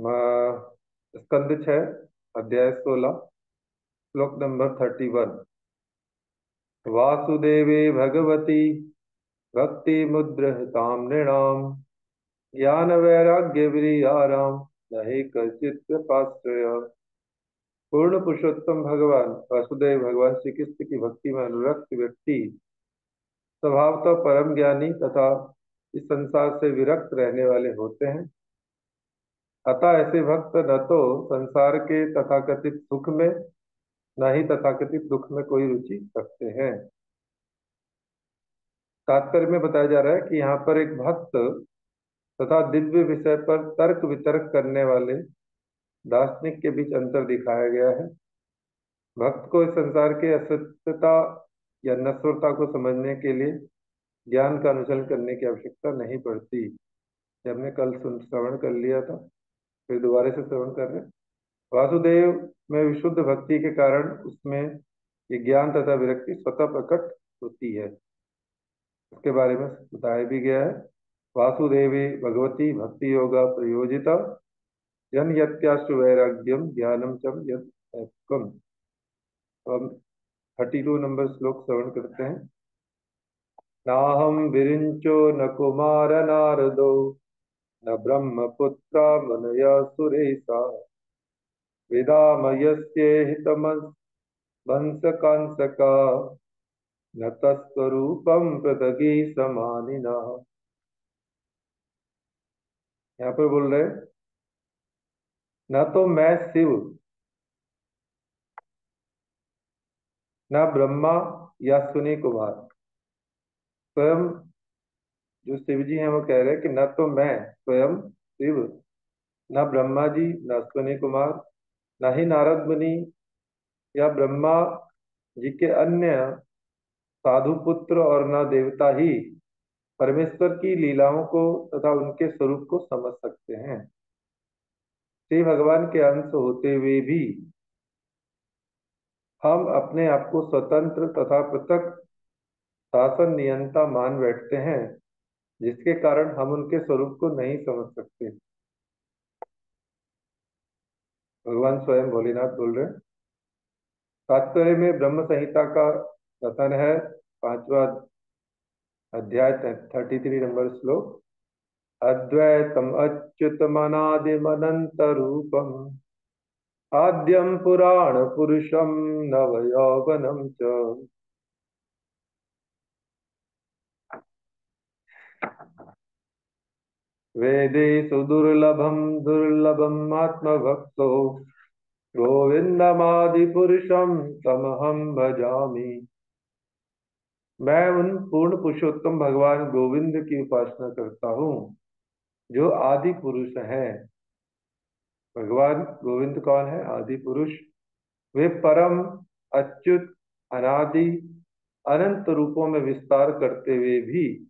स्कंद 6 अध्याय 16 श्लोक नंबर 31। वासुदेवे भगवती भक्ति मुद्रहतां नृणाम ज्ञान वैराग्य विरियाराम नहीं कश्चित् कृपाश्रय। पूर्ण पुरुषोत्तम भगवान वासुदेव भगवान श्री कृष्ण की भक्ति में अनुरक्त व्यक्ति स्वभावतः परम ज्ञानी तथा इस संसार से विरक्त रहने वाले होते हैं। अतः ऐसे भक्त न तो संसार के तथाकथित सुख में न ही तथाकथित दुख में कोई रुचि रखते हैं। तात्पर्य में बताया जा रहा है कि यहाँ पर एक भक्त तथा दिव्य विषय पर तर्क वितर्क करने वाले दार्शनिक के बीच अंतर दिखाया गया है। भक्त को इस संसार के असत्यता या नश्वरता को समझने के लिए ज्ञान का अनुसरण करने की आवश्यकता नहीं पड़ती। ये हमने कल श्रवण कर लिया था, फिर दोबारा से श्रवण कर रहे हैं। वासुदेव में विशुद्ध भक्ति के कारण उसमें ये ज्ञान तथा विरक्ति स्वतः प्रकट होती है। उसके बारे में बताया भी गया है। वासुदेवी भगवती भक्ति योगा प्रयोजिता जन यत्याशु वैराग्यम ज्ञानम चम यत्कम। तो हम 32 नंबर श्लोक श्रवण करते हैं। नाहम विरिंचो न कुमार नारदो न ब्रह्मपुत्रा मनया सुरेशा वेदामयस्येहितमवंश कांसका न तत्स्वरूपम पृथगी समानिनः। यहाँ पर बोल रहे न तो मैं शिव न ब्रह्मा या सुनी कुमार। स्वयं जो शिव जी हैं वो कह रहे हैं कि न तो मैं स्वयं शिव, न ब्रह्मा जी, न सुनी कुमार, न ही नारद मुनि या ब्रह्मा जी के अन्य साधु पुत्र और न देवता ही परमेश्वर की लीलाओं को तथा उनके स्वरूप को समझ सकते हैं। श्री भगवान के अंश होते हुए भी हम अपने आप को स्वतंत्र तथा पृथक शासन नियंता मान बैठते हैं, जिसके कारण हम उनके स्वरूप को नहीं समझ सकते। भगवान स्वयं भोलेनाथ बोल रहे हैं। तात्पर्य में ब्रह्म संहिता का कथन है, 5वां अध्याय 33 नंबर श्लोक। अद्वैतम अच्युतमनादिमनंत रूपम आद्यम पुराण पुरुषम नव यौवनम च। वेदेषु दुर्लभम दुर्लभम आत्मभक्तो गोविंदमादिपुरुषम तमहं भजामि। मैं उन पूर्ण पुरुषोत्तम भगवान गोविंद की उपासना करता हूँ जो आदि पुरुष हैं। भगवान गोविंद कौन है? आदि पुरुष। वे परम अच्युत अनादि अनंत रूपों में विस्तार करते हुए भी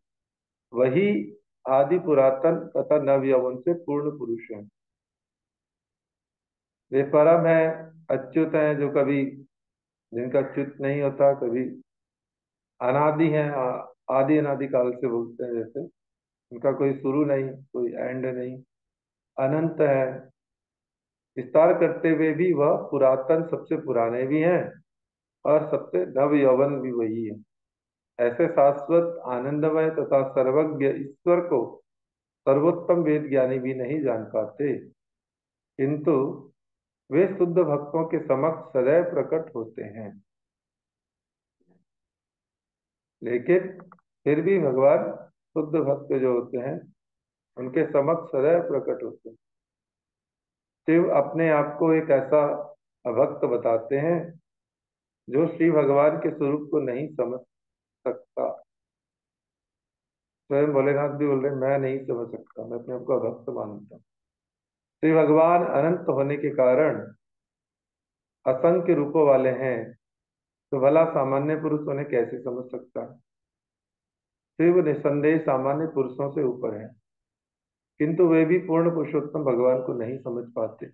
वही आदि पुरातन तथा नव यौवन से पूर्ण पुरुष हैं। वे परम है, अच्युत हैं, जो कभी जिनका च्युत नहीं होता, कभी अनादि हैं, आदि अनादि काल से बोलते हैं, जैसे उनका कोई शुरू नहीं कोई एंड नहीं। अनंत है, विस्तार करते हुए भी वह पुरातन सबसे पुराने भी हैं और सबसे नव यौवन भी वही है। ऐसे शाश्वत आनंदमय तथा सर्वज्ञ ईश्वर को सर्वोत्तम वेद ज्ञानी भी नहीं जान पाते, किंतु वे शुद्ध भक्तों के समक्ष सदैव प्रकट होते हैं। लेकिन फिर भी भगवान शुद्ध भक्त जो होते हैं उनके समक्ष सदैव प्रकट होते हैं। शिव अपने आप को एक ऐसा भक्त बताते हैं जो श्री भगवान के स्वरूप को नहीं समझ सकता। स्वयं भोलेनाथ भी बोल रहे मैं नहीं समझ सकता, मैं अपने आप को अभक्त मानता हूँ। श्री भगवान अनंत होने के कारण असंख्य रूपों वाले हैं, तो भला सामान्य पुरुष उन्हें कैसे समझ सकता है? शिव निसंदेह सामान्य पुरुषों से ऊपर है, किंतु वे भी पूर्ण पुरुषोत्तम भगवान को नहीं समझ पाते।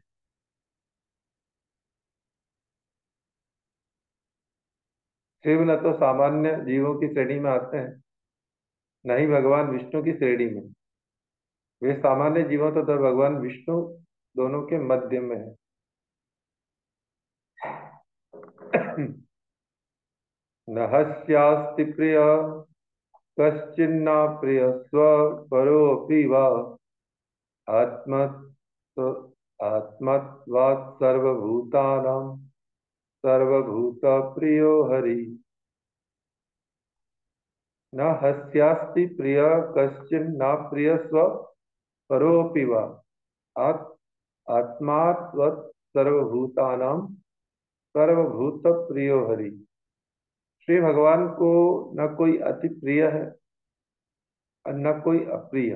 शिव न तो सामान्य जीवों की श्रेणी में आते हैं, न ही भगवान विष्णु की श्रेणी में। वे सामान्य जीवों तथा भगवान विष्णु दोनों के मध्य में है। न हस्यास्ति प्रिय कश्चिन्ना प्रिय स्वपरोऽपि वा आत्म आत्मत्वात् सर्वभूतानां सर्वभूतप्रियो हरि। न हस्यास्ति प्रिय कश्चिन्ना प्रिय स्वपरोऽपि वा आत् आत्मात्वत् सर्वभूतानां सर्वभूत प्रियो हरि। श्री भगवान को न कोई अति प्रिय है और न कोई अप्रिय।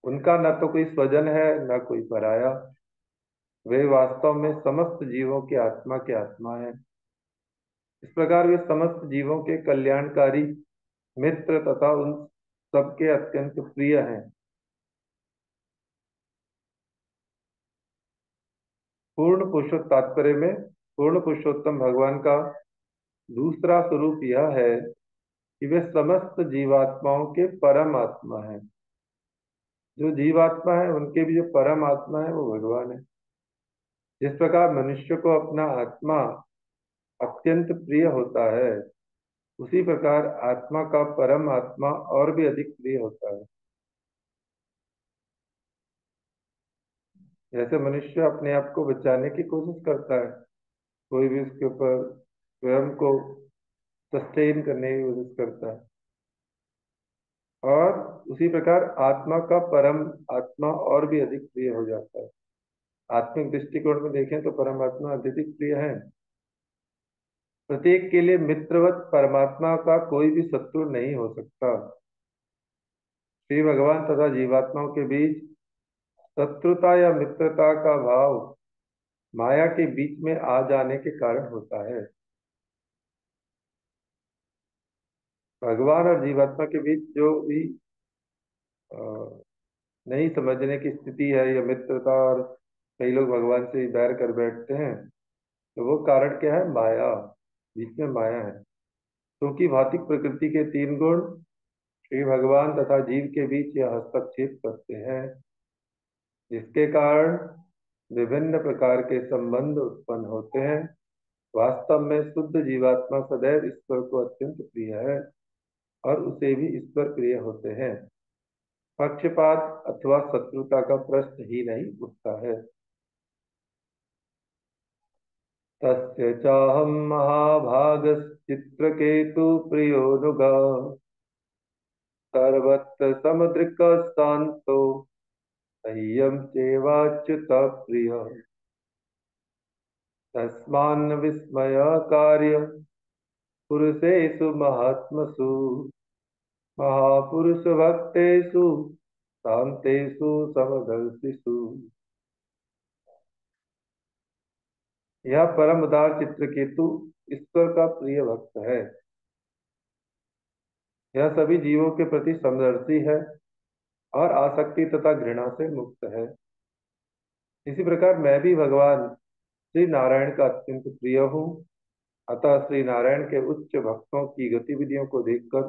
उनका न तो कोई स्वजन है न कोई पराया। वे वास्तव में समस्त जीवों के आत्मा है। इस प्रकार वे समस्त जीवों के कल्याणकारी मित्र तथा उन सबके अत्यंत प्रिय हैं। पूर्ण पुरुषोत्तम तात्पर्य में पूर्ण पुरुषोत्तम भगवान का दूसरा स्वरूप यह है कि वे समस्त जीवात्माओं के परम आत्मा हैं। जो जीवात्मा है उनके भी जो परम आत्मा है वो भगवान है। जिस प्रकार मनुष्य को अपना आत्मा अत्यंत प्रिय होता है, उसी प्रकार आत्मा का परम आत्मा और भी अधिक प्रिय होता है। जैसे मनुष्य अपने आप को बचाने की कोशिश करता है, कोई भी उसके ऊपर स्वयं को सस्टेन करने की कोशिश करता है, और उसी प्रकार आत्मा का परम आत्मा और भी अधिक प्रिय हो जाता है। आत्मिक दृष्टिकोण में देखें तो परमात्मा अत्यधिक प्रिय है। प्रत्येक के लिए मित्रवत परमात्मा का कोई भी शत्रु नहीं हो सकता। श्री भगवान तथा जीवात्माओं के बीच शत्रुता या मित्रता का भाव माया के बीच में आ जाने के कारण होता है। भगवान और जीवात्मा के बीच जो भी अ, नहीं समझने की स्थिति है या मित्रता, और कई लोग भगवान से बैर कर बैठते हैं, तो वो कारण क्या है? माया। बीच में माया है। क्योंकि भौतिक प्रकृति के तीन गुण श्री भगवान तथा जीव के बीच यह हस्तक्षेप करते हैं, जिसके कारण विभिन्न प्रकार के संबंध उत्पन्न होते हैं। वास्तव में शुद्ध जीवात्मा सदैव ईश्वर को अत्यंत प्रिय है और उसे भी ईश्वर प्रिय होते हैं। पक्षपात अथवा शत्रुता का प्रश्न ही नहीं उठता है। तस्य चाहं महाभागश्चित्रकेतु प्रियोऽनुग सर्वत्र समुद्रिकशान्तो मह्यं चैवाच्युत प्रियः। तस्मान् विस्मयकार्य पुरुषेषु महात्मसु महापुरुषभक्तेषु शान्तेषु समदर्शिषु। यह परम उदार चित्रकेतु ईश्वर का प्रिय भक्त है। यह सभी जीवों के प्रति समदर्शी है और आसक्ति तथा घृणा से मुक्त है। इसी प्रकार मैं भी भगवान श्री नारायण का अत्यंत प्रिय हूँ। अतः श्री नारायण के उच्च भक्तों की गतिविधियों को देखकर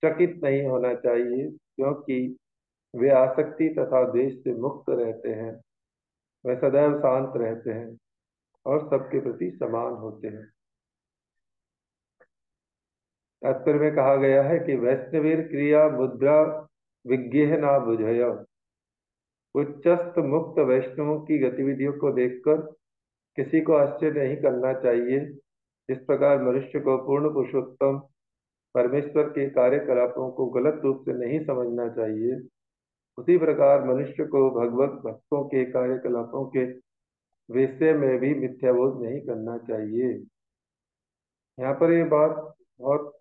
चकित नहीं होना चाहिए, क्योंकि वे आसक्ति तथा द्वेष से मुक्त रहते हैं। वे सदैव शांत रहते हैं और सबके प्रति समान होते हैं। तात्पर्य में कहा गया है कि वैष्णवीर क्रिया मुद्रा विज्ञेह ना बुझय। उच्चस्थ मुक्त वैष्णवों की गतिविधियों को देखकर किसी को आश्चर्य नहीं करना चाहिए। इस प्रकार मनुष्य को पूर्ण पुरुषोत्तम परमेश्वर के कार्यकलापों को गलत रूप से नहीं समझना चाहिए। उसी प्रकार मनुष्य को भगवत भक्तों के कार्यकलापों के विषय में भी मिथ्याबोध नहीं करना चाहिए। यहाँ पर ये बात बहुत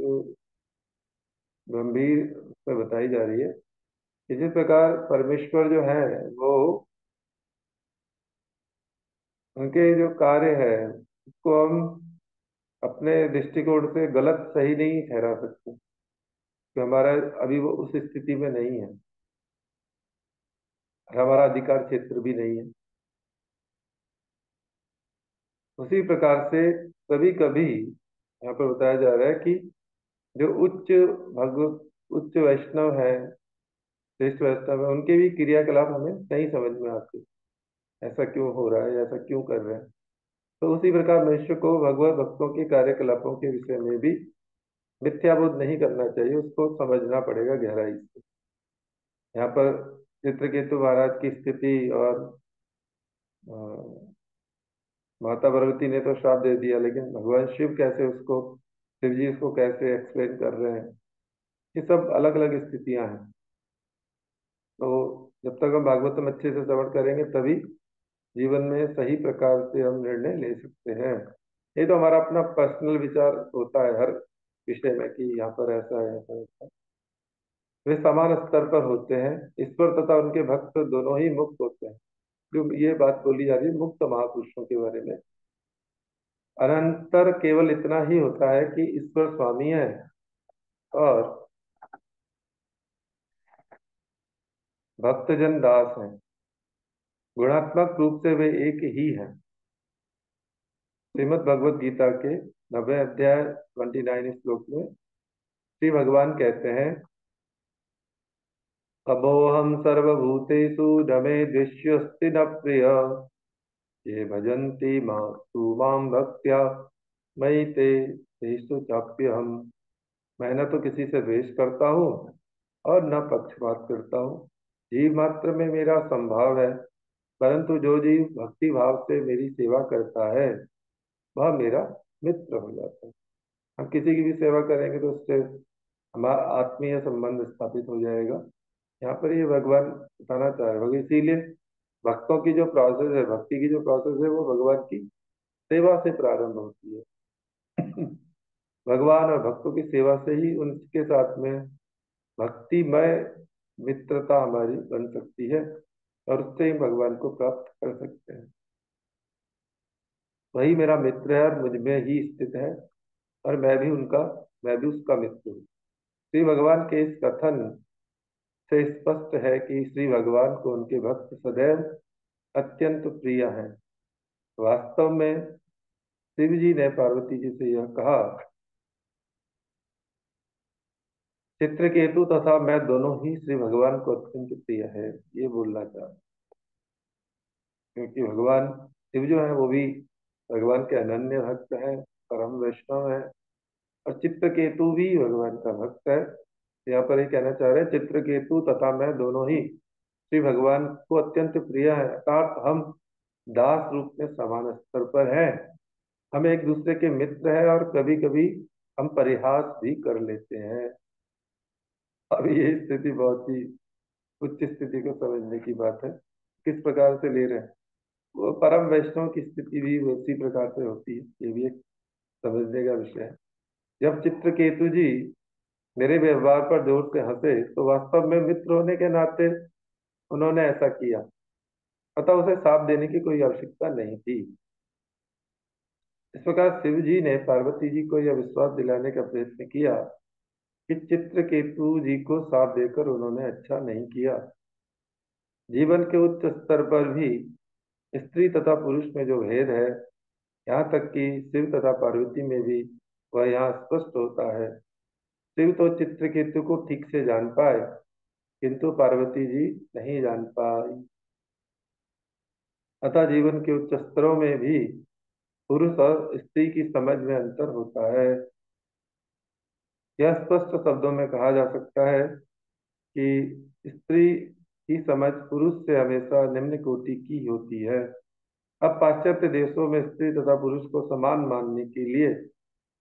गंभीर से बताई जा रही है कि जिस प्रकार परमेश्वर जो है वो, उनके जो कार्य है उसको हम अपने दृष्टिकोण से गलत सही नहीं ठहरा सकते, कि हमारा अभी वो उस स्थिति में नहीं है और हमारा अधिकार क्षेत्र भी नहीं है। उसी प्रकार से कभी कभी यहाँ पर बताया जा रहा है कि जो उच्च भगवत उच्च वैष्णव है, श्रेष्ठ व्यवस्था में उनके भी क्रियाकलाप हमें नहीं समझ में आते, ऐसा क्यों हो रहा है, ऐसा क्यों कर रहे हैं। तो उसी प्रकार मनुष्य को भगवत भक्तों के कार्यकलापों के विषय में भी मिथ्याबोध नहीं करना चाहिए, उसको समझना पड़ेगा गहराई से। यहाँ पर चित्रकेतु महाराज की स्थिति और अ, माता पार्वती ने तो श्राप दे दिया, लेकिन भगवान शिव कैसे उसको, शिव जी उसको कैसे एक्सप्लेन कर रहे हैं, ये सब अलग अलग स्थितियां हैं। तो जब तक हम भागवतम अच्छे से श्रवण करेंगे तभी जीवन में सही प्रकार से हम निर्णय ले सकते हैं। ये तो हमारा अपना पर्सनल विचार होता है हर विषय में कि यहाँ पर ऐसा है, ऐसा है, ऐसा है। वे समान स्तर पर होते हैं, ईश्वर तथा उनके भक्त दोनों ही मुक्त होते हैं। जो ये बात बोली जा रही है मुक्त महापुरुषों के बारे में, अनंतर केवल इतना ही होता है कि ईश्वर स्वामी है और भक्तजन दास हैं। गुणात्मक रूप से वे एक ही हैं। श्रीमद् भगवत गीता के 90 अध्याय 29 श्लोक में श्री भगवान कहते हैं, अभोहम सर्वभूतेषु न मे द्वेष्यस्ति न प्रिय, ये भजन्ति तू माम भक्त्या मयि ते तेषु चाप्यहम्। मैं न तो किसी से द्वेष करता हूँ और न पक्षपात करता हूँ। जीव मात्र में मेरा संभाव है, परंतु जो जीव भक्ति भाव से मेरी सेवा करता है वह मेरा मित्र हो जाता है। हम किसी की भी सेवा करेंगे तो उससे हमारा आत्मीय संबंध स्थापित हो जाएगा। यहाँ पर ये भगवान बताना चाह रहे हैं, इसीलिए भक्तों की जो प्रोसेस है, भक्ति की जो प्रोसेस है, वो भगवान की सेवा से प्रारंभ होती है। भगवान और भक्तों की सेवा से ही उनके साथ में भक्तिमय मित्रता हमारी बन सकती है और उससे ही भगवान को प्राप्त कर सकते हैं। वही मेरा मित्र है और मुझ में ही स्थित है और मैं भी उसका मित्र हूँ। श्री भगवान के इस कथन से स्पष्ट है कि श्री भगवान को उनके भक्त सदैव अत्यंत प्रिय हैं। वास्तव में शिव जी ने पार्वती जी से यह कहा, चित्रकेतु तथा मैं दोनों ही श्री भगवान को अत्यंत प्रिय है, ये बोलना चाहा। क्योंकि भगवान शिव जो है वो भी भगवान के अनन्य भक्त हैं, परम वैष्णव है, और चित्रकेतु भी भगवान का भक्त है। यहाँ पर ये कहना चाह रहे हैं, चित्रकेतु तथा मैं दोनों ही श्री भगवान को अत्यंत प्रिय है, अर्थात हम दास रूप में समान स्तर पर हैं। हम एक दूसरे के मित्र हैं और कभी कभी हम परिहास भी कर लेते हैं। अब ये स्थिति बहुत ही उच्च स्थिति को समझने की बात है, किस प्रकार से ले रहे हैं। वो परम वैष्णव की स्थिति भी उसी प्रकार से होती है, ये भी एक समझने का विषय है। जब चित्रकेतु जी मेरे व्यवहार पर जोर से हंसे तो वास्तव में मित्र होने के नाते उन्होंने ऐसा किया, अतः उसे साथ देने की कोई आवश्यकता नहीं थी। इस प्रकार शिव जी ने पार्वती जी को यह विश्वास दिलाने का प्रयत्न किया कि चित्रकेतु जी को साथ देकर उन्होंने अच्छा नहीं किया। जीवन के उच्च स्तर पर भी स्त्री तथा पुरुष में जो भेद है, यहाँ तक कि शिव तथा पार्वती में भी, वह यहाँ स्पष्ट होता है। शिव तो चित्रकेतु को ठीक से जान पाए, किंतु पार्वती जी नहीं जान पाई। अतः जीवन के उच्च स्तरों में भी पुरुष और स्त्री की समझ में अंतर होता है। यह स्पष्ट शब्दों में कहा जा सकता है कि स्त्री की समझ पुरुष से हमेशा निम्न कोटि की होती है। अब पाश्चात्य देशों में स्त्री तथा पुरुष को समान मानने के लिए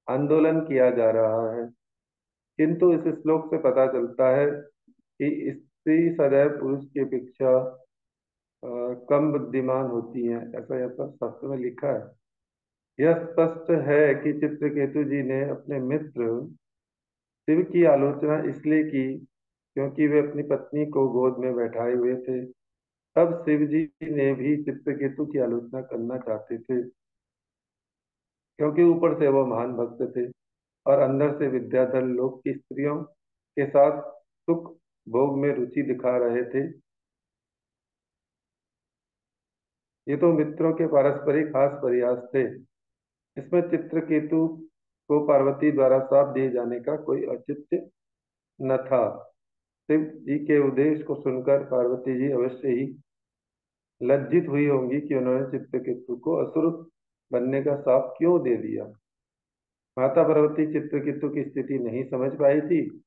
आंदोलन किया जा रहा है, किंतु इस श्लोक से पता चलता है कि स्त्री सदैव पुरुष की अपेक्षा कम बुद्धिमान होती है, ऐसा यहाँ पर शास्त्र में लिखा है। यह स्पष्ट है कि चित्रकेतु जी ने अपने मित्र शिव की आलोचना इसलिए की क्योंकि वे अपनी पत्नी को गोद में बैठाए हुए थे। तब शिव जी ने भी चित्रकेतु की आलोचना करना चाहते थे, क्योंकि ऊपर से वो महान भक्त थे और अंदर से विद्याधर लोग की स्त्रियों के साथ सुख भोग में रुचि दिखा रहे थे। ये तो मित्रों के पारस्परिक हास प्रयास थे। इसमें चित्रकेतु को पार्वती द्वारा श्राप दिए जाने का कोई औचित्य न था। शिव जी के उद्देश्य को सुनकर पार्वती जी अवश्य ही लज्जित हुई होंगी कि उन्होंने चित्रकेतु को असुर बनने का शाप क्यों दे दिया। माता पार्वती चित्रकेतु की स्थिति नहीं समझ पाई थी,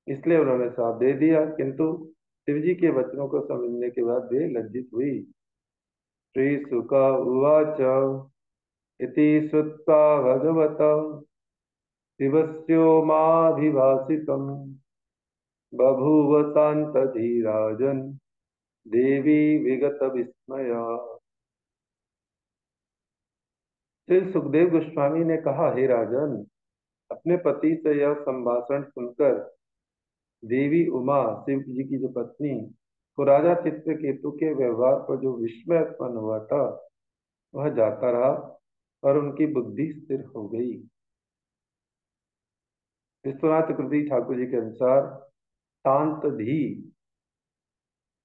इसलिए उन्होंने साथ दे दिया, किंतु शिवजी के वचनों को समझने के बाद वे लज्जित हुई। श्री शुक उवाच इति श्रुत्वा भगवत शिवस्योमाभिभाषितम् बभूव शान्तधीराजन् देवी विगत विस्मया। श्री सुखदेव गोस्वामी ने कहा, हे राजन, अपने पति से यह संभाषण सुनकर देवी उमा, शिव जी की जो पत्नी, को राजा चित्रकेतु के व्यवहार पर जो विस्मय उत्पन्न हुआ था वह जाता रहा और उनकी बुद्धि स्थिर हो गई। विश्वनाथ कृति ठाकुर जी के अनुसार शांत धी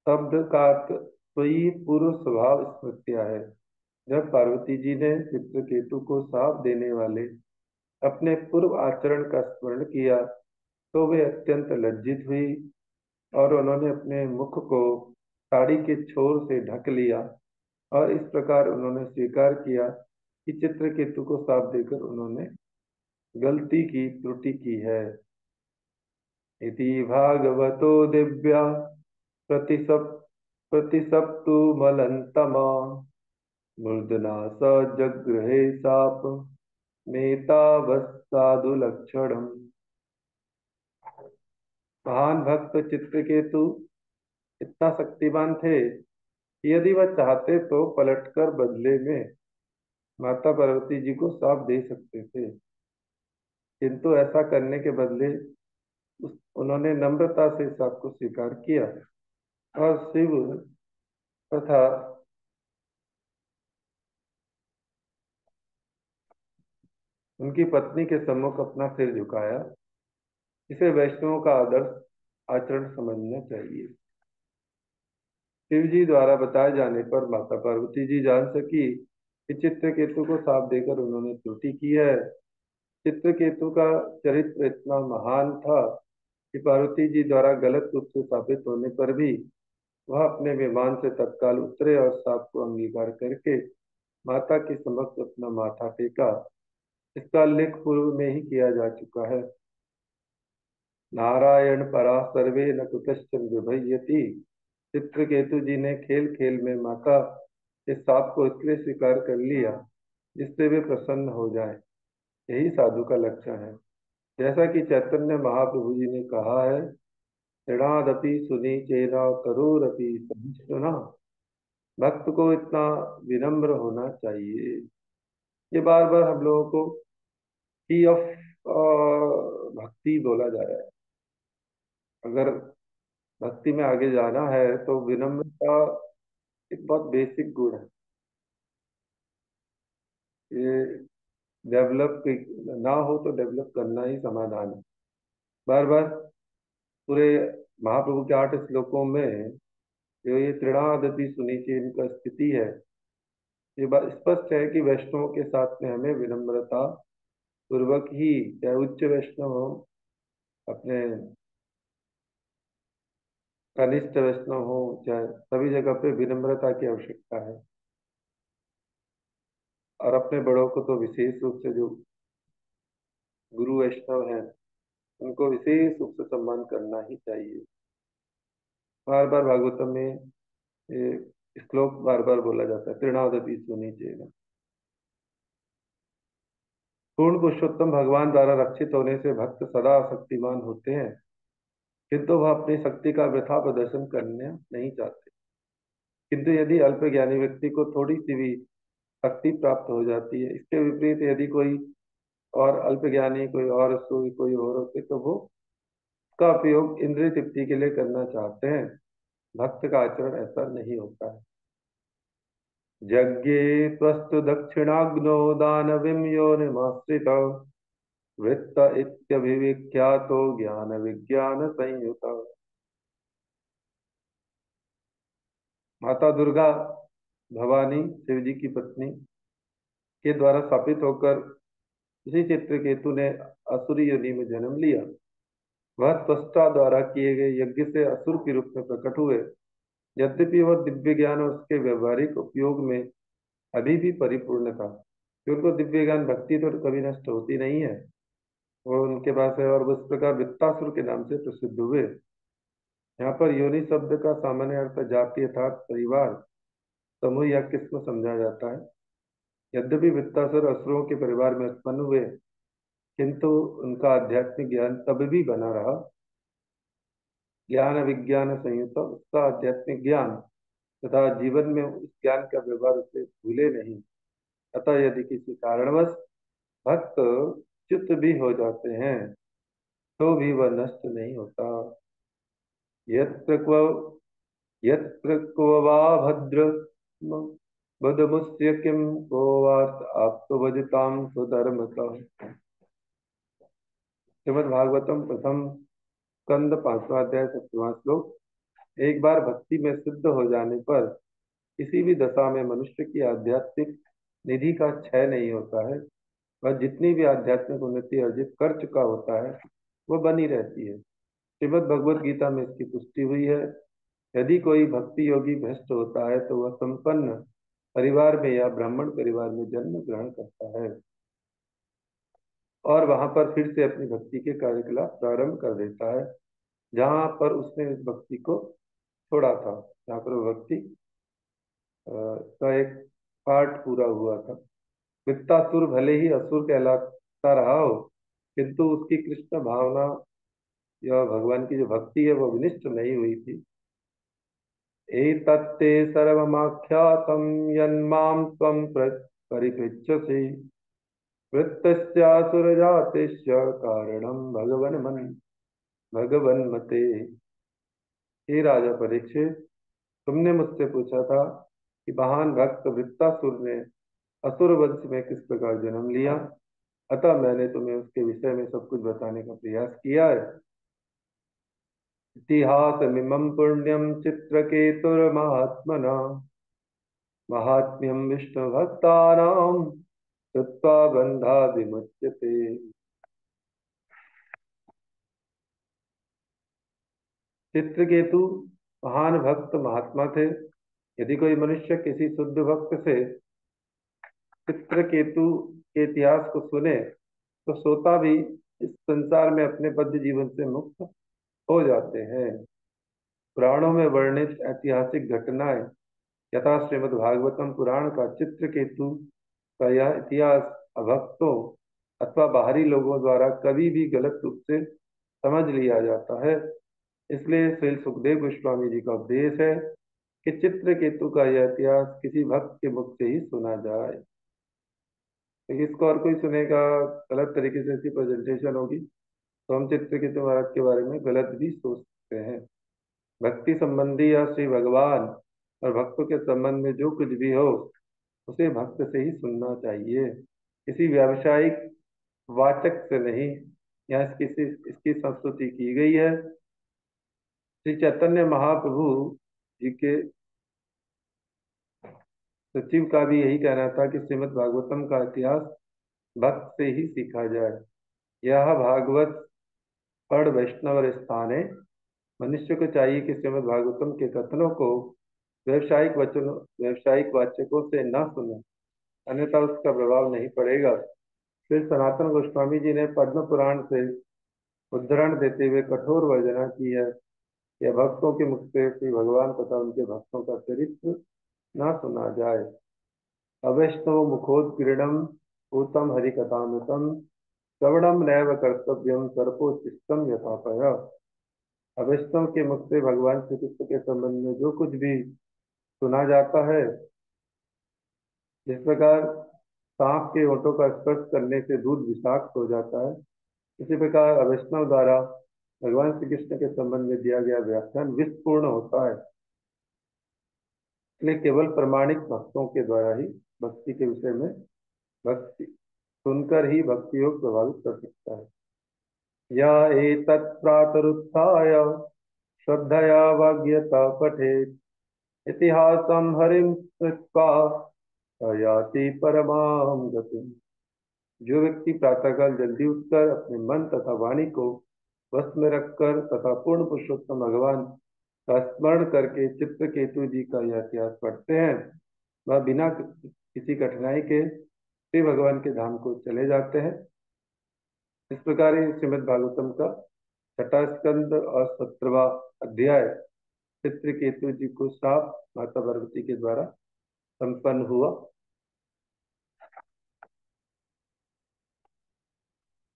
शब्द का अर्थ सोई पूर्व स्वभाव स्मृत्या है। जब पार्वती जी ने चित्रकेतु को शाप देने वाले अपने पूर्व आचरण का स्मरण किया तो वे अत्यंत लज्जित हुई और उन्होंने अपने मुख को साड़ी के छोर से ढक लिया और इस प्रकार उन्होंने स्वीकार किया कि चित्रकेतु को शाप देकर उन्होंने गलती की, त्रुटि की है। इति भागवतो दिव्या प्रतिसप प्रतिसप्तु मलन्तमा मूर्धना स जगृहे शाप मेतावस्साधु लक्षणम। महान भक्त चित्रकेतु इतना शक्तिमान थे कि यदि वह चाहते तो पलटकर बदले में माता पार्वती जी को शाप दे सकते थे, किंतु ऐसा करने के बदले उन्होंने नम्रता से शाप को स्वीकार किया और शिव तथा उनकी पत्नी के सम्मुख अपना सिर झुकाया। इसे वैष्णवों का आदर्श आचरण समझना चाहिए। शिव जी द्वारा बताए जाने पर माता पार्वती जी जान सकी कि चित्रकेतु को शाप देकर उन्होंने त्रुटि की है। चित्रकेतु का चरित्र इतना महान था कि पार्वती जी द्वारा गलत रूप से साबित होने पर भी वह अपने विमान से तत्काल उतरे और शाप को अंगीकार करके माता के समक्ष अपना माथा टेका। इसका उल्लेख पूर्व में ही किया जा चुका है। नारायण परा सर्वे न कुतश्चन विभयति। चित्रकेतु जी ने खेल खेल में माता के शाप को इसलिए स्वीकार कर लिया जिससे वे प्रसन्न हो जाए। यही साधु का लक्षण है। जैसा कि चैतन्य महाप्रभु जी ने कहा है, ऋणादपि सुनी चेना करोरपि सहिष्णुना। भक्त को इतना विनम्र होना चाहिए। ये बार बार हम लोगों को की ऑफ भक्ति बोला जा रहा है। अगर भक्ति में आगे जाना है तो विनम्रता एक बहुत बेसिक गुण है। ये डेवलप ना हो तो डेवलप करना ही समाधान है। बार बार पूरे महाप्रभु के 8 श्लोकों में जो ये तृणादपि सुनीति इनका स्थिति है, ये बात स्पष्ट है कि वैष्णवों के साथ में हमें विनम्रता पूर्वक ही, चाहे उच्च वैष्णव हो, अपने कनिष्ठ वैष्णव हो, चाहे सभी जगह पे विनम्रता की आवश्यकता है। और अपने बड़ों को तो विशेष रूप से जो गुरु वैष्णव हैं उनको विशेष रूप से सम्मान करना ही चाहिए। बार बार भागवतम में ये श्लोक बार बार बोला जाता है, तृणादपि सुनीचेन। पूर्ण पुरुषोत्तम भगवान द्वारा रक्षित होने से भक्त सदा शक्तिमान होते हैं, किंतु वह अपनी शक्ति का वृथा प्रदर्शन करना नहीं चाहते। किंतु यदि अल्प ज्ञानी व्यक्ति को थोड़ी सी भी शक्ति प्राप्त हो जाती है, इसके विपरीत यदि कोई और अल्प ज्ञानी, कोई और सूर्य, कोई और होते, तो वो उसका उपयोग इंद्रिय तृप्ति के लिए करना चाहते हैं। भक्त का आचरण ऐसा नहीं होता है। यज्ञे त्वस्तु दक्षिणाग्नो दानविं योनिमाश्रितौ वृत्त इत्यभिविख्यातो ज्ञान विज्ञान संयुत। माता दुर्गा भवानी शिव जी की पत्नी के द्वारा स्थापित होकर इसी चित्रकेतु ने असुरी योनि में जन्म लिया। वह त्वष्टा द्वारा किए गए यज्ञ से असुर के रूप में प्रकट हुए। यद्यपि वह दिव्य ज्ञान उसके व्यवहारिक उपयोग में अभी भी परिपूर्ण था, क्योंकि दिव्य ज्ञान भक्ति तो कभी नष्ट होती नहीं है, वो उनके पास है। और उस प्रकार वित्तासुर के नाम से प्रसिद्ध हुए। यहाँ पर योनि शब्द का सामान्य अर्थ जाति अर्थात परिवार, समूह या किस्म समझा जाता है। यद्यपि वित्तासुर असुरों के परिवार में उत्पन्न हुए, किंतु उनका आध्यात्मिक ज्ञान तब भी बना रहा। ज्ञान विज्ञान संयुक्त उसका आध्यात्मिक ज्ञान तथा जीवन में उस ज्ञान का व्यवहार उसे भूले नहीं। अतः यदि किसी कारणवश भक्त च्युत भी हो जाते हैं तो भी वह नष्ट नहीं होता। यत्र क्व यत्र क्व वा भद्र बुधमुस्य किम को वार्थ आप्तो भजताम स्वधर्मतः। श्रीमद् भागवतम प्रथम स्कंद 5वां अध्याय 7वां श्लोक। एक बार भक्ति में सिद्ध हो जाने पर किसी भी दशा में मनुष्य की आध्यात्मिक निधि का क्षय नहीं होता है। वह जितनी भी आध्यात्मिक उन्नति अर्जित कर चुका होता है वह बनी रहती है। श्रीमद् भगवत गीता में इसकी पुष्टि हुई है। यदि कोई भक्ति योगी भ्रष्ट होता है तो वह संपन्न परिवार में या ब्राह्मण परिवार में जन्म ग्रहण करता है और वहां पर फिर से अपनी भक्ति के कार्यकलाप प्रारंभ कर देता है जहां पर उसने इस भक्ति को छोड़ा था, जहाँ पर वो भक्ति का एक पार्ट पूरा हुआ था। वित्तासुर भले ही असुर कहलाता रहा हो, किंतु उसकी कृष्ण भावना या भगवान की जो भक्ति है वो विनिष्ट नहीं हुई थी। एतत्ते सर्वमाख्यातं यन्मां त्वं परिपृच्छसि वृत्तस्यासुरजातेस्य कारणं भगवन्मते। हे राजा परीक्षित, तुमने मुझसे पूछा था कि महान भक्त वृत्तासुर ने असुर वंश में किस प्रकार जन्म लिया, अतः मैंने तुम्हें उसके विषय में सब कुछ बताने का प्रयास किया है। इतिहासमिमं पुण्यं चित्रकेतुर्महात्मना महात्म्यं विष्णुभक्तानां कृत्वा बन्धाद् विमुच्यते। चित्रकेतु महान भक्त महात्मा थे। यदि कोई मनुष्य किसी शुद्ध भक्त से चित्रकेतु के इतिहास को सुने तो सोता भी इस संसार में अपने बद्ध जीवन से मुक्त हो जाते हैं। पुराणों में वर्णित ऐतिहासिक घटनाएं यथा श्रीमद् भागवतम पुराण का चित्रकेतु का यह इतिहास अभक्तों अथवा बाहरी लोगों द्वारा कभी भी गलत रूप से समझ लिया जाता है। इसलिए श्री सुखदेव गोस्वामी जी का उपदेश है कि चित्रकेतु का यह इतिहास किसी भक्त के मुख से ही सुना जाए। लेकिन इसको और कोई सुनेगा, गलत तरीके से इसकी प्रेजेंटेशन होगी तो हम चित्रकेतु महाराज के बारे में गलत भी सोच सकते हैं। भक्ति संबंधी या श्री भगवान और भक्तों के संबंध में जो कुछ भी हो उसे भक्त से ही सुनना चाहिए, किसी व्यावसायिक वाचक से नहीं। यहाँ इसकी संस्तुति की गई है। श्री चैतन्य महाप्रभु जी के सचिव का भी यही कहना था कि श्रीमद् भागवतम का इतिहास भक्त से ही सीखा जाए। यह भागवत पढ़ वैष्णव स्थाने। मनुष्य को चाहिए कि श्रीमद् भागवतम के कथनों को व्यावसायिक वाचकों से न सुने, अन्यथा उसका प्रभाव नहीं पड़ेगा। फिर सनातन गोस्वामी जी ने पद्म पुराण से उद्धरण देते हुए कठोर वर्जना की है। यह भक्तों के मुख से श्री भगवान तथा उनके भक्तों का चरित्र न सुना जाए। अवैष्णव मुखोत्कीर्णम भूतम हरिकथामृतम श्रवणम नैव कर्तव्यम सर्पोचिष्टम यथापय। अवैष्णव के मुख से भगवान श्री कृष्ण के संबंध में जो कुछ भी सुना जाता है, जिस प्रकार सांप के ओंठों का स्पर्श करने से दूध विषाक्त हो जाता है, इसी प्रकार अवैष्णव द्वारा भगवान श्री कृष्ण के संबंध में दिया गया व्याख्यान विषपूर्ण होता है। इसलिए केवल प्रमाणिक भक्तों के द्वारा ही भक्ति के विषय में भक्ति सुनकर ही भक्ति योग प्रभावित कर सकता है। या एतत् प्रातरुत्थाय श्रद्धया वाग्यता पठेत् इतिहासं हरिं स्मृत्वा याति परमां गतिम्। जो व्यक्ति प्रातःकाल जल्दी उठकर अपने मन तथा वाणी को वश में रखकर तथा पूर्ण पुरुषोत्तम भगवान का स्मरण करके चित्रकेतु जी का यह इतिहास पढ़ते हैं, वह बिना किसी कठिनाई के श्री भगवान के धाम को चले जाते हैं। इस प्रकार ये श्रीमद् भागवतम का छठा स्कंद और 17वां अध्याय चित्रकेतु जी को श्राप माता पार्वती के द्वारा संपन्न हुआ।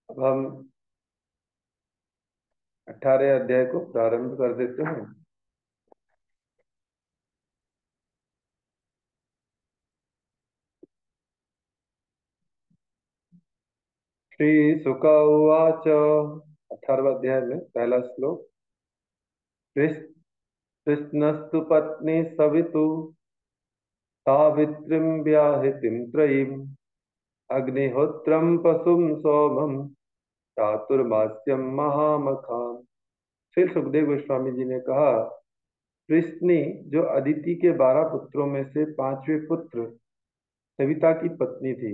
अब हम 18 अध्याय को प्रारंभ कर देते हैं। श्री शुक उवाच, 18वें अध्याय में पहला श्लोक। कृष्णस्तु पत्नी सवितु सावित्रीं व्याहृतिं त्रयीम् अग्निहोत्रं पशुं सोमं चातुर्मास्यं महामखान्। श्री सुखदेव गोस्वामी जी ने कहा, कृष्णी जो अदिति के 12 पुत्रों में से पांचवें पुत्र सविता की पत्नी थी,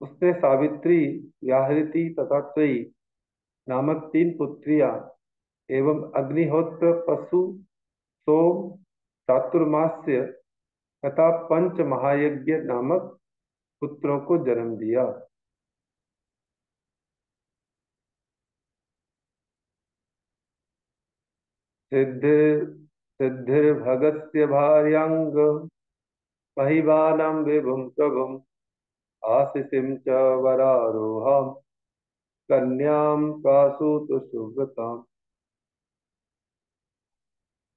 उसने सावित्री, व्याहृति तथा त्रयी नामक 3 पुत्रियां एवं अग्निहोत्र, पशु, सोम, चातुर्मास्य तथा पंच महायज्ञ नामक पुत्रों को जन्म दिया। सिद्धिर सिद्धिर्भगस्य भार्यांग महिवानां विभुं प्रभुं आशिषिं च वरारोहां कन्यां कासुत सुव्रताम्।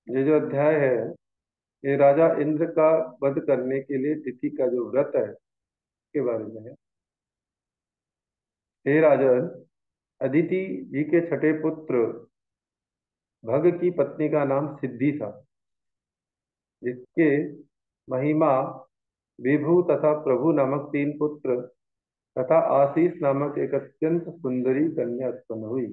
ये जो अध्याय है, ये राजा इंद्र का वध करने के लिए तिथि का जो व्रत है के बारे में है। हे राजन, अदिति जी के छठे पुत्र भग की पत्नी का नाम सिद्धि था, जिसके महिमा, विभु तथा प्रभु नामक 3 पुत्र तथा आशीष नामक एक अत्यंत सुंदरी कन्या उत्पन्न हुई।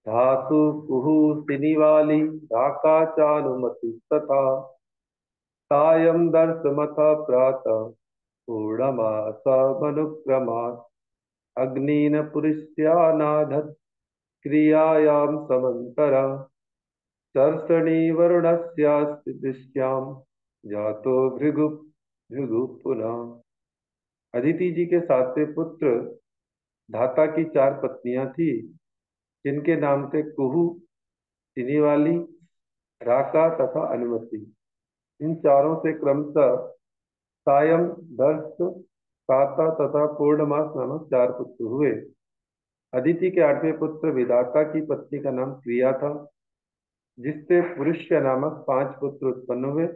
धातु कुहु सिनिवाली ढाका चानुमति तथा सायं दर्शमथ प्रातः पूर्णमास मनुक्रमात् अग्निन पुरुष्यानाधत् क्रियायां समन्तरा दर्शनी वरुणस्यास्ति दृश्यां जातो भृगु भृगु पुनः। अदिति जी के 7वें पुत्र धाता की 4 पत्नियां थी, जिनके नाम थे कुहू, सिनीवाली, राका तथा अनुमति। इन चारों से क्रमशः सायं, दर्श, काता तथा पूर्णमास नामक 4 पुत्र हुए। अदिति के 8वें पुत्र विधाता की पत्नी का नाम क्रिया था, जिससे पुरुष्य नामक 5 पुत्र उत्पन्न हुए।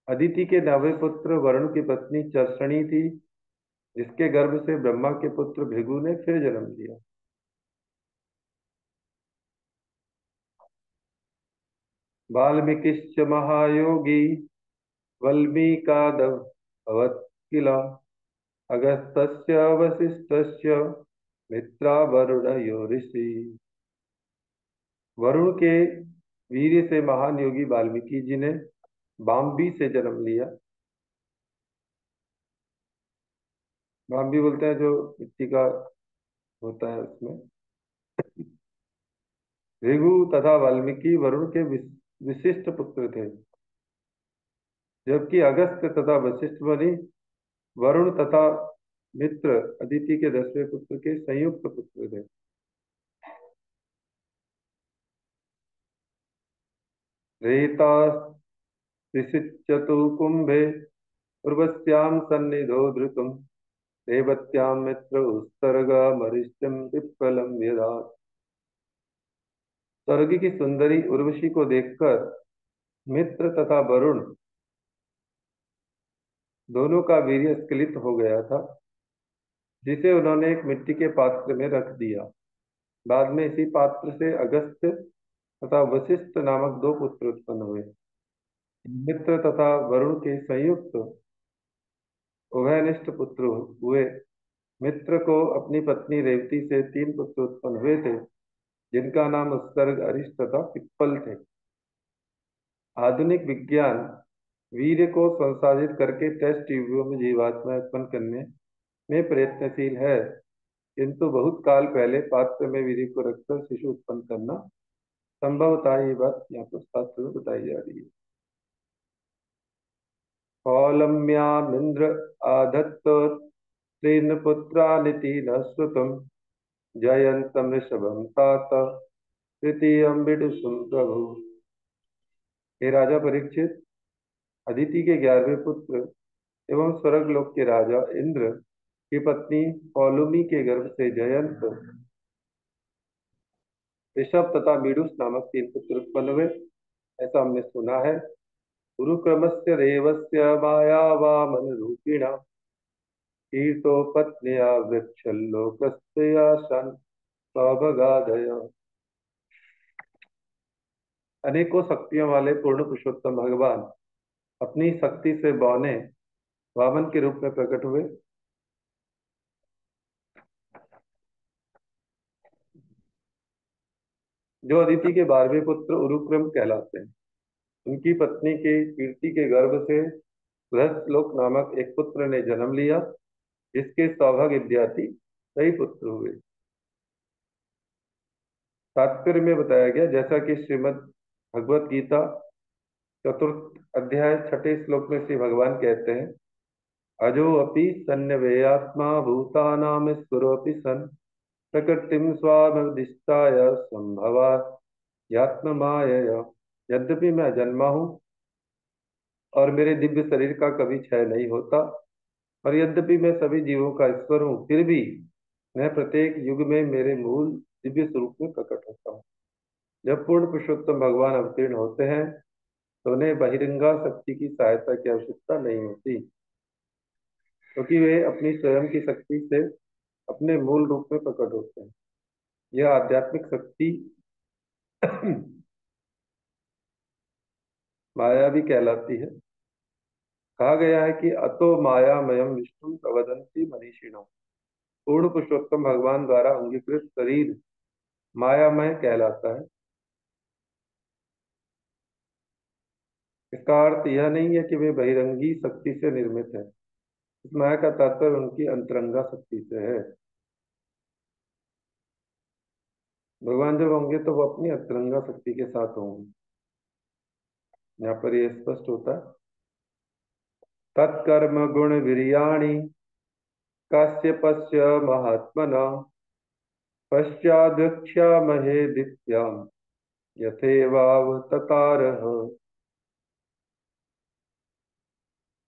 अदिति के 9वें पुत्र वरुण की पत्नी चर्षणी थी, जिसके गर्भ से ब्रह्मा के पुत्र भृगु ने फिर जन्म लिया। वाल्मीकिश्च महायोगी वल्मीकादभवत् किल अगस्त्यस्य वसिष्ठस्य मित्रा वरुणयो ऋषि। वरुण के वीर्य से महान योगी वाल्मीकि जी ने बाम्बी से जन्म लिया। बाम्बी बोलते हैं जो मिट्टी का होता है उसमें। भृगु तथा वाल्मीकि वरुण के विशिष्ट पुत्र थे, जबकि अगस्त्य तथा वशिष्ठ मुनि वरुण तथा मित्र अदिति के 10वें पुत्र के संयुक्त पुत्र थे। रेता ऋषिच्यतु कुंभे उर्वश्यां सन्निधो धृतुं रेवत्यां मित्र उत्सर्गा मरिष्यं पिप्पलं व्यधात्। स्वर्ग की सुंदरी उर्वशी को देखकर मित्र तथा वरुण दोनों का वीर्य स्खलित हो गया था, जिसे उन्होंने एक मिट्टी के पात्र में रख दिया। बाद में इसी पात्र से अगस्त्य तथा वशिष्ठ नामक 2 पुत्र उत्पन्न हुए। मित्र तथा वरुण के संयुक्त उभयनिष्ठ पुत्र हुए। मित्र को अपनी पत्नी रेवती से 3 पुत्र उत्पन्न हुए थे, जिनका नाम उत्सर्ग, अरिष्ट तथा पिप्पल थे। आधुनिक विज्ञान वीर्य को संसाधित करके टेस्ट ट्यूबों में जीवात्मा उत्पन्न करने में प्रयत्नशील है, किंतु बहुत काल पहले पात्र में वीर्य को रखकर शिशु उत्पन्न करना संभव था। ये बात यहाँ पर शास्त्र में बताई जा रही है। कौलम्यामिन्द्र आधत्त तेन पुत्रानिति न श्रुतम् जयन्तम् ऋषभम् तात तृतीयम् विदुषम् प्रभु। हे राजा परीक्षित, अदिति के 11वें पुत्र एवं स्वर्ग लोक के राजा इंद्र की पत्नी पौलुमी के गर्भ से जयंत, ऋषभ तथा मीडुस नामक 3 पुत्र उत्पन्न हुए, ऐसा हमने सुना है। गुरुक्रमस्य देवस्य मायावामन रूपिणा कीर्तो पत्न्या वृक्षल्लोकस्य शन सौभगादय। अनेकों शक्तियों वाले पूर्ण पुरुषोत्तम भगवान अपनी शक्ति से बौने वामन के रूप में प्रकट हुए। जो अदिति के 12वें पुत्र उरुक्रम कहलाते हैं। उनकी पत्नी के कीर्ति के गर्भ से बृहस्लोक नामक एक पुत्र ने जन्म लिया, जिसके सौभाग्य इत्यादि कई पुत्र हुए। तात्पर्य में बताया गया, जैसा कि श्रीमद् भगवत गीता चतुर्थ अध्याय 6 श्लोक में श्री भगवान कहते हैं, अजो अपि सन्नवेयात्मा भूतानाम स्फुरोऽपि सन् प्रकृतिम स्वामधिष्ठाय संभवा यात्ममायया। यद्यपि मैं अजन्मा हूँ और मेरे दिव्य शरीर का कभी क्षय नहीं होता, और यद्यपि मैं सभी जीवों का ईश्वर हूँ, फिर भी मैं प्रत्येक युग में मेरे मूल दिव्य स्वरूप में प्रकट होता हूँ। जब पूर्ण पुरुषोत्तम भगवान अवतीर्ण होते हैं तो उन्हें बहिरंगा शक्ति की सहायता की आवश्यकता नहीं होती, क्योंकि वे अपनी स्वयं की शक्ति से अपने मूल रूप में प्रकट होते हैं। यह आध्यात्मिक शक्ति माया भी कहलाती है। कहा गया है कि अतो मायामयम विष्णु प्रवदंती मनीषिणो। पूर्ण पुरुषोत्तम भगवान द्वारा अंगीकृत शरीर मायामय कहलाता है। इसका अर्थ यह नहीं है कि वे बहिरंगी शक्ति से निर्मित है। इस माया का तात्पर्य उनकी अंतरंगा शक्ति से है। भगवान जब होंगे तो वो अपनी अंतरंगा शक्ति के साथ होंगे। यहाँ पर ये स्पष्ट होता है। तत्कर्म गुण वीर्याणि काश्यपस्य महात्मना पश्चाद्वक्ष्यामहे दित्याम् यथेवाव ततारः।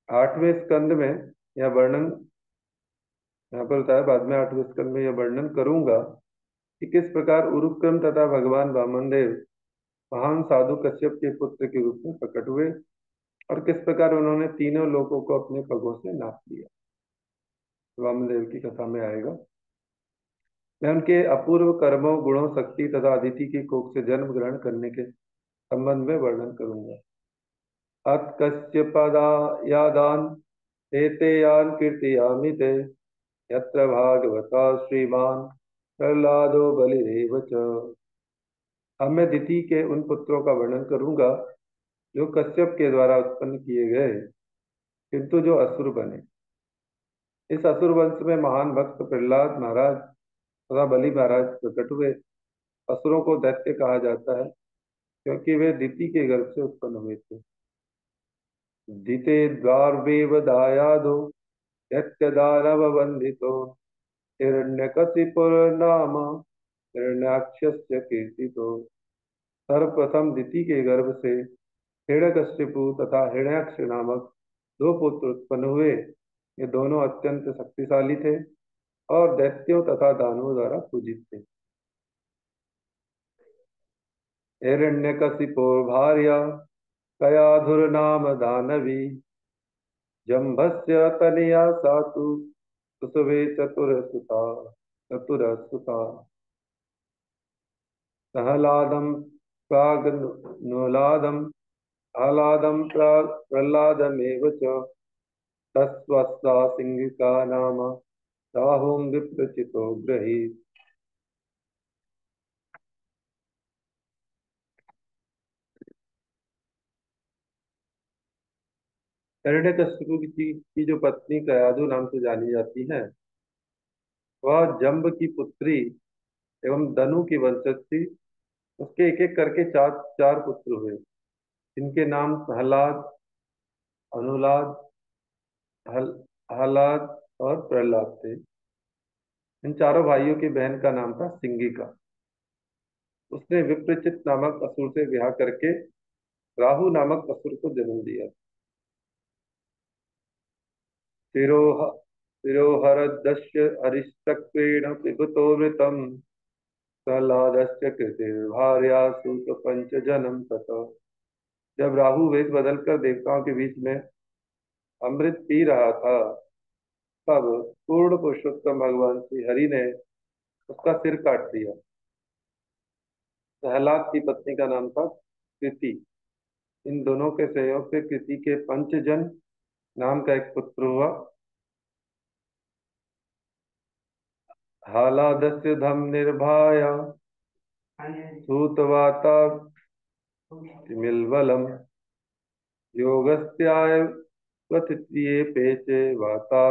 8वें स्कंद में यह वर्णन यहाँ पर बताया, बाद में 8वें स्कंद में यह वर्णन करूंगा कि किस प्रकार उरुक्रम तथा भगवान वामनदेव महान साधु कश्यप के पुत्र के रूप में प्रकट हुए और किस प्रकार उन्होंने तीनों लोगों को अपने पगों से नाप लिया। वामनदेव की कथा में आएगा। मैं उनके अपूर्व कर्मों, गुणों, शक्ति तथा अदिति की कोख से जन्म ग्रहण करने के संबंध में वर्णन करूंगा। अत कश्यपदा यादान एते यान कीर्तयामि ते यत्र भागवता श्रीमान प्रहलादो बलिरेव च। अब मैं दिति के उन पुत्रों का वर्णन करूंगा जो कश्यप के द्वारा उत्पन्न किए गए, किंतु जो असुर बने। इस असुर वंश में महान भक्त प्रहलाद महाराज तथा बलि महाराज प्रकट हुए। असुरों को दैत्य कहा जाता है, क्योंकि वे दिति के गर्भ से उत्पन्न हुए थे। दिते द्वारवेव दायादो दैत्य दानव वंदितो हिरण्यकशिपुर नाम हिरण्याक्षस्य कीर्तितो। सर्वप्रथम दिति के गर्भ से हिरण्यकशिपु तथा हिरण्याक्ष नामक 2 पुत्र उत्पन्न हुए। ये दोनों अत्यंत शक्तिशाली थे और दैत्यों तथा दानवों द्वारा पूजित थे। हिरण्यकशिपो भार्या कयाधुर्नाम दानवी जम्भस्य तनया सातु सुसवे चतुरसुता प्रह्लादं प्राग्नुलादं आह्लादं प्रह्लादमेव च तस्वस्ता सिंहिका नाम राहुं विप्रचितो गृहीत। हिरण्यकशिपु की जो पत्नी कयाधु नाम से जानी जाती है, वह जम्ब की पुत्री एवं दनु की वंशज थी। उसके एक एक करके चार चार पुत्र हुए, जिनके नाम प्रहलाद, अनुलाद, हल हलाद और प्रहलाद थे। इन चारों भाइयों की बहन का नाम था सिंगिका। उसने विप्रचित नामक असुर से विवाह करके राहु नामक असुर को जन्म दिया। तिरोह तिरोहरदस्य अरिष्टत्वेन पिबतो वृतम् प्रह्लादस्य कृतिर्भार्या सूतपंचजनम ततः। जब राहु वेश बदलकर देवताओं के बीच में अमृत पी रहा था, तब पूर्ण पुरुषोत्तम भगवान श्री हरि ने उसका सिर काट दिया। प्रहलाद की पत्नी का नाम था कृति। इन दोनों के सहयोग से कृति के पंचजन नाम का एक पुत्र हुआ। हालादस्य धम निर्भाय सूतवाता मिलवलम योगस्त्याय प्रथितिये पेचे वाता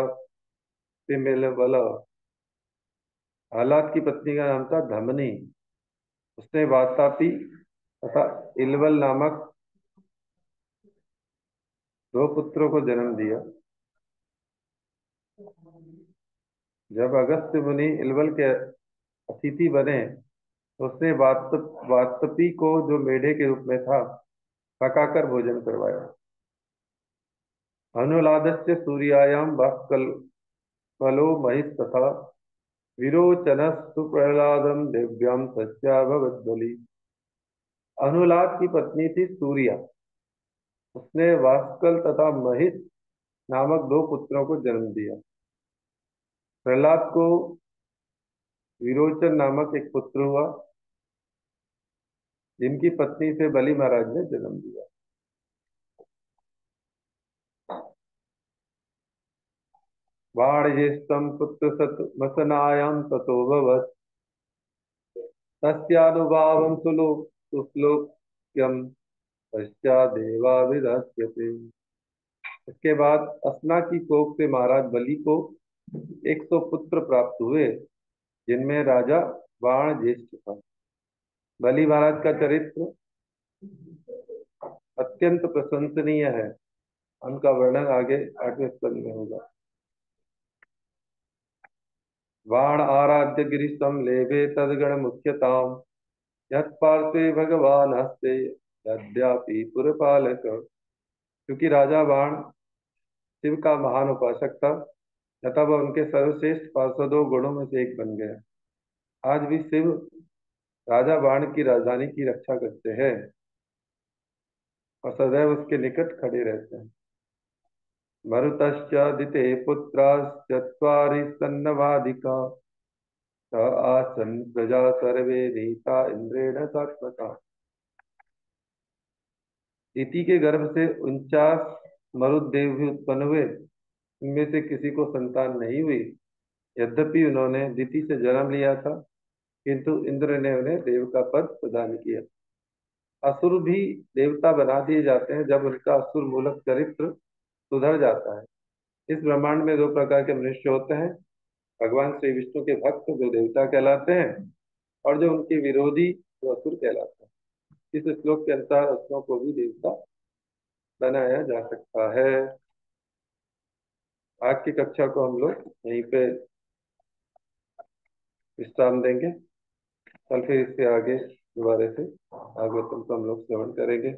मिलवल। हालाद की पत्नी का नाम था धमनी। उसने वातापी तथा इलवल नामक दो पुत्रों को जन्म दिया। जब अगस्त्य मुनि इलवल के अतिथि बने, तो उसने वातपी को, जो मेढे के रूप में था, पकाकर भोजन करवाया। अनुलादस्य सूर्यायाम कलो महिष तथा विरोचनस्तु प्रहलादम देव्याम सस्या भगवद्बली। अनुलाद की पत्नी थी सूर्या। उसने वास्कल तथा महिष नामक दो पुत्रों को जन्म दिया। प्रहलाद को विरोचन नामक एक पुत्र हुआ, जिनकी पत्नी से बलि महाराज ने जन्म दिया। बाणज्येष्ठं पुत्र सत मसनायां ततो भवत् तस्यानुभावं सुश्लोक्यं पश्चादेवाभिधत्स्यते। इसके बाद असना की कोख से महाराज बलि को 100 पुत्र प्राप्त हुए, जिनमें राजा बाण ज्येष्ठ था। बलि महाराज का चरित्र अत्यंत प्रशंसनीय है। उनका वर्णन आगे 8वें स्कंद में होगा। बाण आराध्य गिरीशम लेभे तदगण मुख्यताम यत्पार्श्वे भगवान हस्ते यद्यापि पुरपालक। क्योंकि राजा बाण शिव का महान उपासक था, तथा वह उनके सर्वश्रेष्ठ पार्षदों गुणों में से एक बन गया। आज भी शिव राजा बाण की राजधानी की रक्षा करते हैं और सदैव उसके निकट खड़े रहते हैं। मरुतश्चादिते पुत्राश्चत्वारि सन्नवाधिका स आसन् प्रजा सर्वे नीता इंद्रेण सात्वता। इति के गर्भ से 49 मरुदेव भी उत्पन्न हुए। इनमें से किसी को संतान नहीं हुई। यद्यपि उन्होंने दिति से जन्म लिया था, किंतु इंद्र ने उन्हें देव का पद प्रदान किया। असुर भी देवता बना दिए जाते हैं जब उनका असुर मूलक चरित्र सुधर जाता है। इस ब्रह्मांड में दो प्रकार के मनुष्य होते हैं: भगवान श्री विष्णु के भक्त, जो देवता कहलाते हैं, और जो उनके विरोधी, जो असुर कहलाते हैं। इस श्लोक के अनुसार असुरों को भी देवता बनाया जा सकता है। आज की कक्षा को हम लोग यहीं पे विश्राम देंगे। कल फिर इससे आगे दोबारा से भागवतम को हम लोग श्रवण करेंगे।